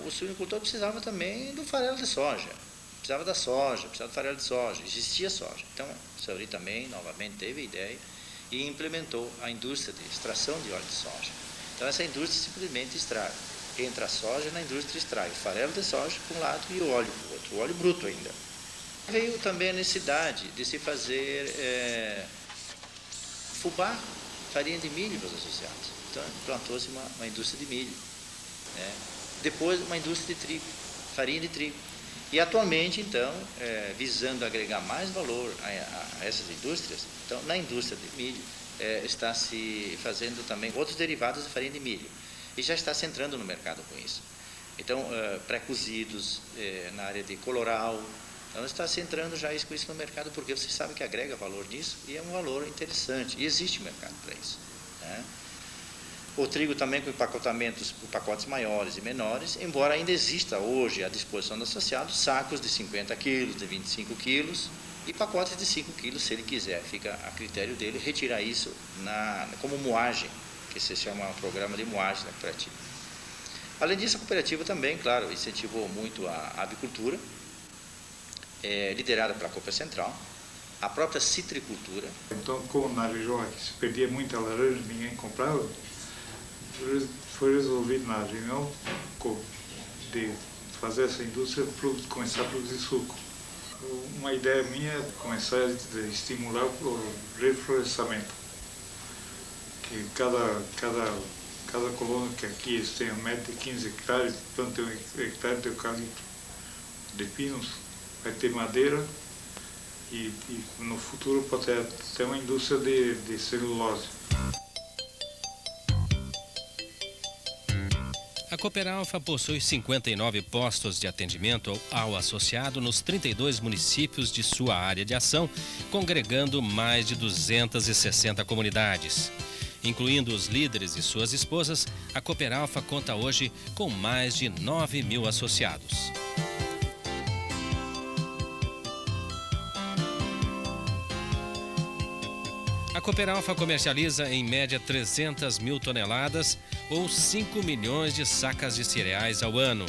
O suinocultor precisava também do farelo de soja. Precisava da soja, precisava do farelo de soja. Existia soja. Então, o seu Auri também, novamente, teve a ideia e implementou a indústria de extração de óleo de soja. Então, essa indústria simplesmente extrai. Entra a soja na indústria, extrai o farelo de soja para um lado e o óleo para o outro, o óleo bruto ainda. Veio também a necessidade de se fazer fubá, farinha de milho para os associados. Então, plantou-se uma indústria de milho. Né? Depois, uma indústria de trigo, farinha de trigo. E atualmente, então, visando agregar mais valor a essas indústrias, então, na indústria de milho, está se fazendo também outros derivados de farinha de milho. E já está se entrando no mercado com isso. Então, pré-cozidos na área de coloral. Então, está se entrando já com isso no mercado, porque você sabe que agrega valor nisso e é um valor interessante. E existe mercado para isso. Né? O trigo também com empacotamentos por pacotes maiores e menores, embora ainda exista hoje à disposição do associado sacos de 50 quilos, de 25 quilos e pacotes de 5 quilos, se ele quiser. Fica a critério dele retirar isso como moagem, que se chama um programa de moagem da cooperativa. Além disso, a cooperativa também, claro, incentivou muito a avicultura, liderada pela Cooper Central, a própria citricultura. Então, como na região aqui se perdia muita laranja, ninguém comprava, foi resolvido na reunião de fazer essa indústria começar a produzir suco. Uma ideia minha é começar a estimular o reflorestamento. Que cada colônia que aqui eles têm 1,15 m, planta 1 hectare de eucalipto, de pinos, vai ter madeira e no futuro pode ter uma indústria de celulose. A Cooper Alfa possui 59 postos de atendimento ao associado nos 32 municípios de sua área de ação, congregando mais de 260 comunidades. Incluindo os líderes e suas esposas, a Cooper Alfa conta hoje com mais de 9.000 associados. A Cooper Alfa comercializa em média 300 mil toneladas ou 5 milhões de sacas de cereais ao ano.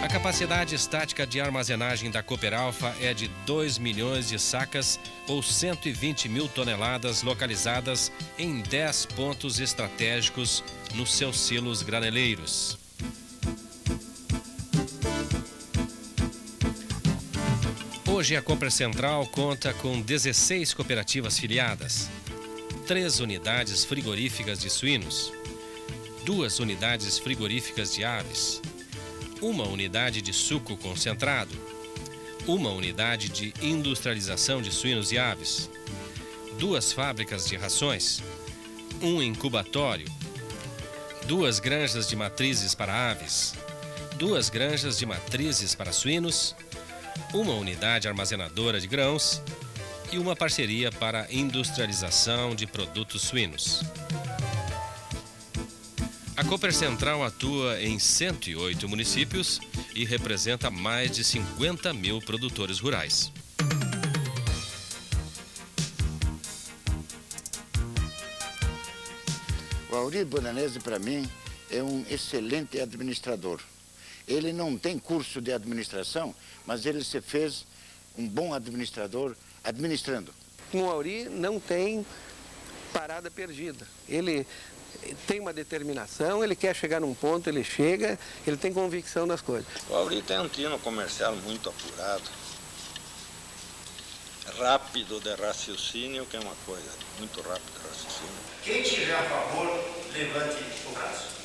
A capacidade estática de armazenagem da Cooper Alfa é de 2 milhões de sacas ou 120 mil toneladas localizadas em 10 pontos estratégicos nos seus silos graneleiros. Hoje a Cooper Central conta com 16 cooperativas filiadas, 3 unidades frigoríficas de suínos, 2 unidades frigoríficas de aves, 1 unidade de suco concentrado, uma unidade de industrialização de suínos e aves, 2 fábricas de rações, um incubatório, 2 granjas de matrizes para aves, 2 granjas de matrizes para suínos, uma unidade armazenadora de grãos e uma parceria para industrialização de produtos suínos. A Cooper Central atua em 108 municípios e representa mais de 50 mil produtores rurais. O Auri Bodanese, para mim, é um excelente administrador. Ele não tem curso de administração, mas ele se fez um bom administrador administrando. Com o Auri não tem parada perdida. Ele tem uma determinação, ele quer chegar num ponto, ele chega, ele tem convicção nas coisas. O Auri tem um tino comercial muito apurado, rápido de raciocínio, que é uma coisa, muito rápido de raciocínio. Quem tiver a favor, levante o braço.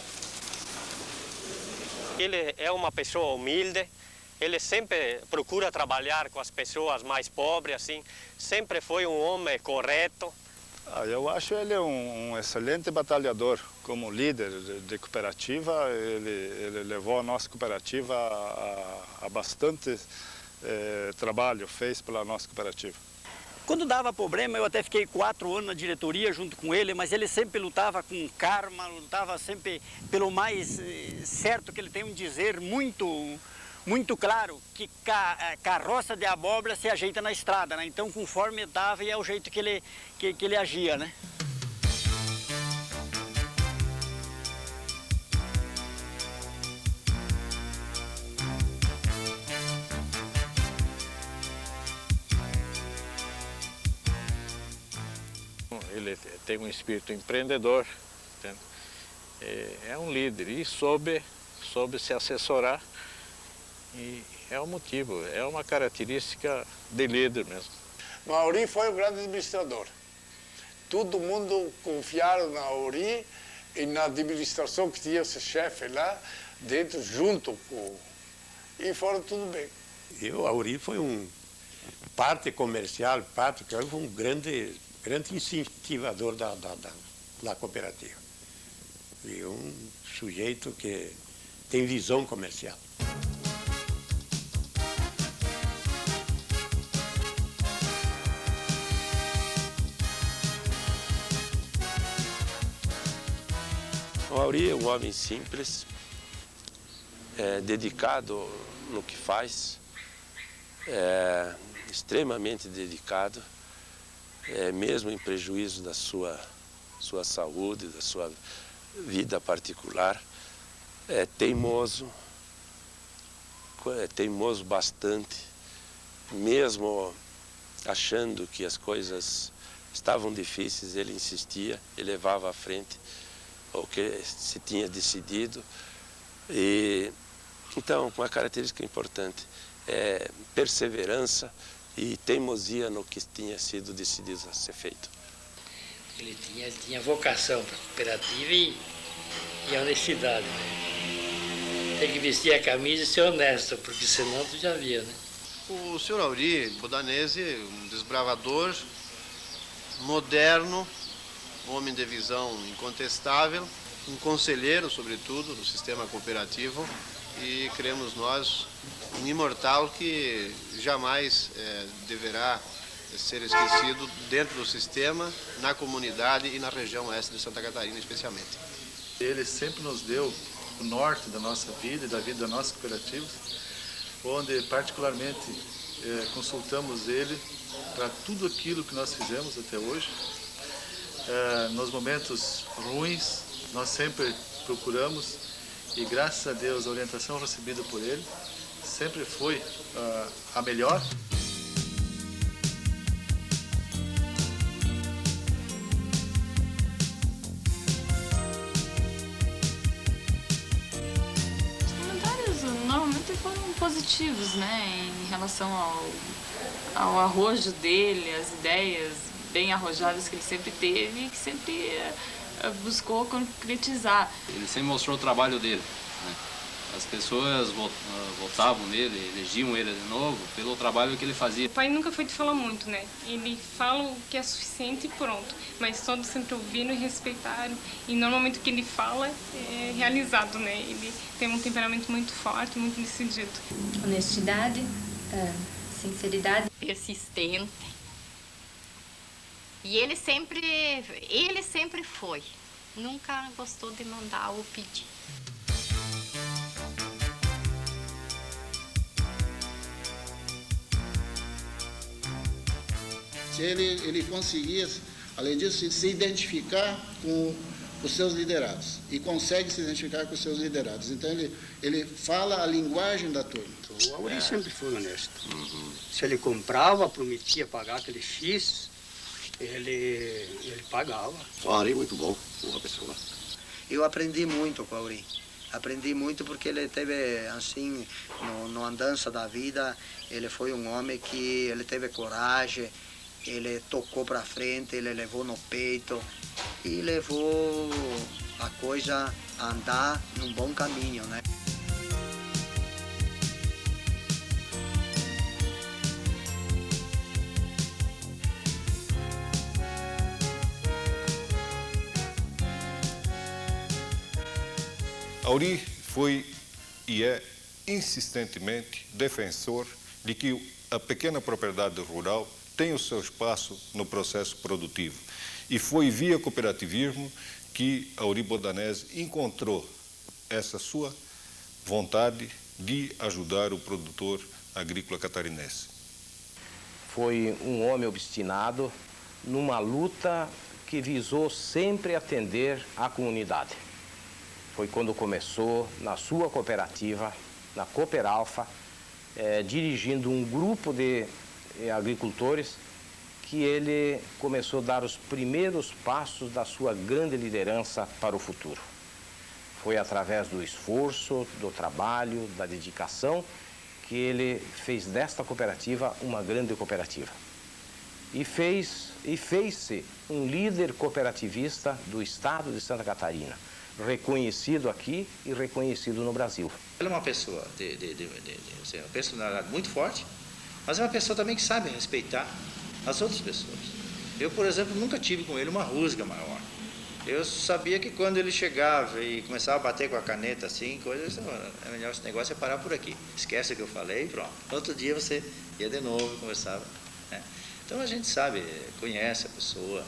Ele é uma pessoa humilde, ele sempre procura trabalhar com as pessoas mais pobres, assim, sempre foi um homem correto. Eu acho ele um excelente batalhador. Como líder de cooperativa, ele levou a nossa cooperativa a bastante trabalho, fez pela nossa cooperativa. Quando dava problema, eu até fiquei 4 anos na diretoria junto com ele, mas ele sempre lutava com karma, lutava sempre pelo mais certo, que ele tem um dizer muito claro, que carroça de abóbora se ajeita na estrada, né? Então, conforme dava, e é o jeito que ele agia, né? Ele tem um espírito empreendedor, entende? É um líder e soube se assessorar. E é um motivo, é uma característica de líder mesmo. O Auri foi um grande administrador. Todo mundo confiava na Auri e na administração que tinha esse chefe lá dentro, junto com... E foram tudo bem. E o Auri foi parte comercial, foi um grande incentivador da cooperativa. E um sujeito que tem visão comercial. O Auri é um homem simples, dedicado no que faz, extremamente dedicado, mesmo em prejuízo da sua saúde, da sua vida particular, teimoso bastante, mesmo achando que as coisas estavam difíceis, ele insistia, ele levava à frente o que se tinha decidido. Então, uma característica importante é perseverança e teimosia no que tinha sido decidido a ser feito. Ele tinha vocação para a cooperativa e a honestidade, né? Tem que vestir a camisa e ser honesto, porque senão tu já via, né? O senhor Auri Bodanese, um desbravador, moderno, homem de visão incontestável, um conselheiro, sobretudo, do sistema cooperativo, e cremos nós um imortal que jamais deverá ser esquecido dentro do sistema, na comunidade e na região oeste de Santa Catarina, especialmente. Ele sempre nos deu o norte da nossa vida e da vida da nossa cooperativa, onde particularmente consultamos ele para tudo aquilo que nós fizemos até hoje. Nos momentos ruins, nós sempre procuramos, e graças a Deus a orientação recebida por ele sempre foi a melhor. Os comentários normalmente foram positivos, né, em relação ao arrojo dele, as ideias bem arrojadas que ele sempre teve e que sempre buscou concretizar. Ele sempre mostrou o trabalho dele, né? As pessoas votavam nele, elegiam ele de novo pelo trabalho que ele fazia. O pai nunca foi de falar muito, né? Ele fala o que é suficiente e pronto. Mas todos sempre ouviram e respeitaram. E normalmente o que ele fala é realizado, né? Ele tem um temperamento muito forte, muito decidido. Honestidade, sinceridade. Persistente. E ele sempre foi. Nunca gostou de mandar ou pedir. Ele conseguia, além disso, se identificar com os seus liderados e consegue se identificar com os seus liderados. Então ele fala a linguagem da turma. O Auri sempre foi honesto. Se ele comprava, prometia pagar aquele X, ele pagava. O Auri é muito bom, boa pessoa. Eu aprendi muito com o Auri. Aprendi muito porque ele teve, assim, no andança da vida, ele foi um homem que ele teve coragem, ele tocou para frente, ele levou no peito e levou a coisa a andar num bom caminho, né? Auri foi e é insistentemente defensor de que a pequena propriedade rural tem o seu espaço no processo produtivo. E foi via cooperativismo que Auri Bodanese encontrou essa sua vontade de ajudar o produtor agrícola catarinense. Foi um homem obstinado numa luta que visou sempre atender a comunidade. Foi quando começou na sua cooperativa, na Cooperalfa, dirigindo um grupo de agricultores, que ele começou a dar os primeiros passos da sua grande liderança para o futuro. Foi através do esforço, do trabalho, da dedicação, que ele fez desta cooperativa uma grande cooperativa. E fez-se um líder cooperativista do estado de Santa Catarina, reconhecido aqui e reconhecido no Brasil. Ele é uma pessoa uma personalidade muito forte, mas é uma pessoa também que sabe respeitar as outras pessoas. Eu, por exemplo, nunca tive com ele uma rusga maior. Eu sabia que quando ele chegava e começava a bater com a caneta assim, coisas, é melhor esse negócio é parar por aqui. Esquece o que eu falei e pronto. Outro dia você ia de novo e conversava. Né? Então a gente sabe, conhece a pessoa.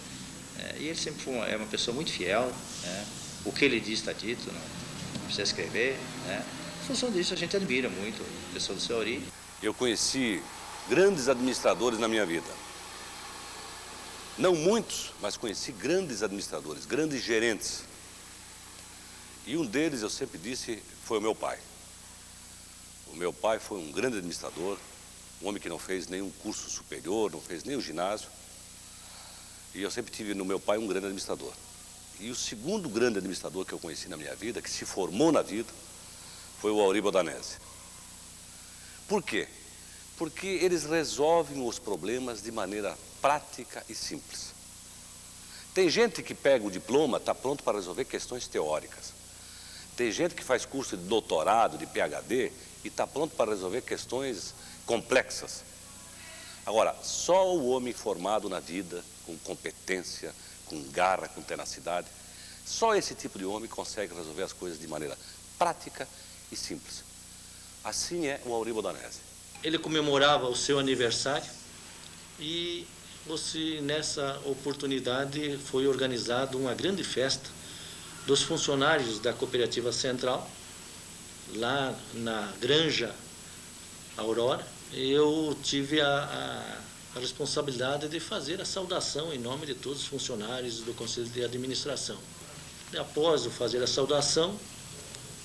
E ele sempre foi uma pessoa muito fiel. Né? O que ele diz está dito, não precisa escrever. Né? Em função disso a gente admira muito a pessoa do seu Auri. Eu conheci grandes administradores na minha vida. Não muitos, mas conheci grandes administradores, grandes gerentes. E um deles, eu sempre disse, foi o meu pai. O meu pai foi um grande administrador, um homem que não fez nenhum curso superior, não fez nem o ginásio. E eu sempre tive no meu pai um grande administrador. E o segundo grande administrador que eu conheci na minha vida, que se formou na vida, foi o Auri Bodanese. Por quê? Porque eles resolvem os problemas de maneira prática e simples. Tem gente que pega o diploma, está pronto para resolver questões teóricas. Tem gente que faz curso de doutorado, de PhD, e está pronto para resolver questões complexas. Agora, só o homem formado na vida, com competência, com garra, com tenacidade, só esse tipo de homem consegue resolver as coisas de maneira prática e simples. Assim é o Auri Bodanese. Ele comemorava o seu aniversário e nessa oportunidade foi organizada uma grande festa dos funcionários da Cooperativa Central, lá na Granja Aurora. Eu tive a responsabilidade de fazer a saudação em nome de todos os funcionários do Conselho de Administração. E após eu fazer a saudação,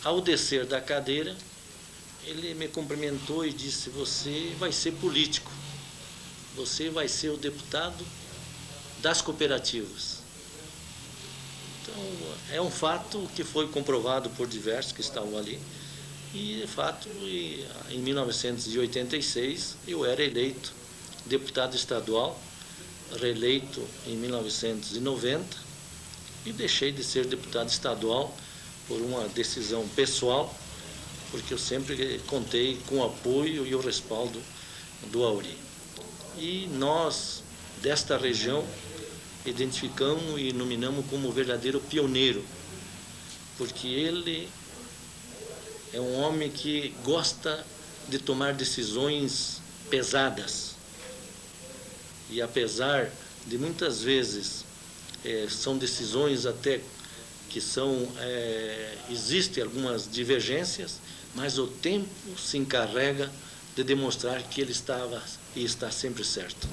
ao descer da cadeira, ele me cumprimentou e disse: você vai ser político, você vai ser o deputado das cooperativas. Então, é um fato que foi comprovado por diversos que estavam ali. E, de fato, em 1986, eu era eleito deputado estadual, reeleito em 1990, e deixei de ser deputado estadual por uma decisão pessoal, porque eu sempre contei com o apoio e o respaldo do Auri. E nós, desta região, identificamos e nominamos como verdadeiro pioneiro, porque ele é um homem que gosta de tomar decisões pesadas. E apesar de muitas vezes são decisões até que existem algumas divergências, mas o tempo se encarrega de demonstrar que ele estava e está sempre certo.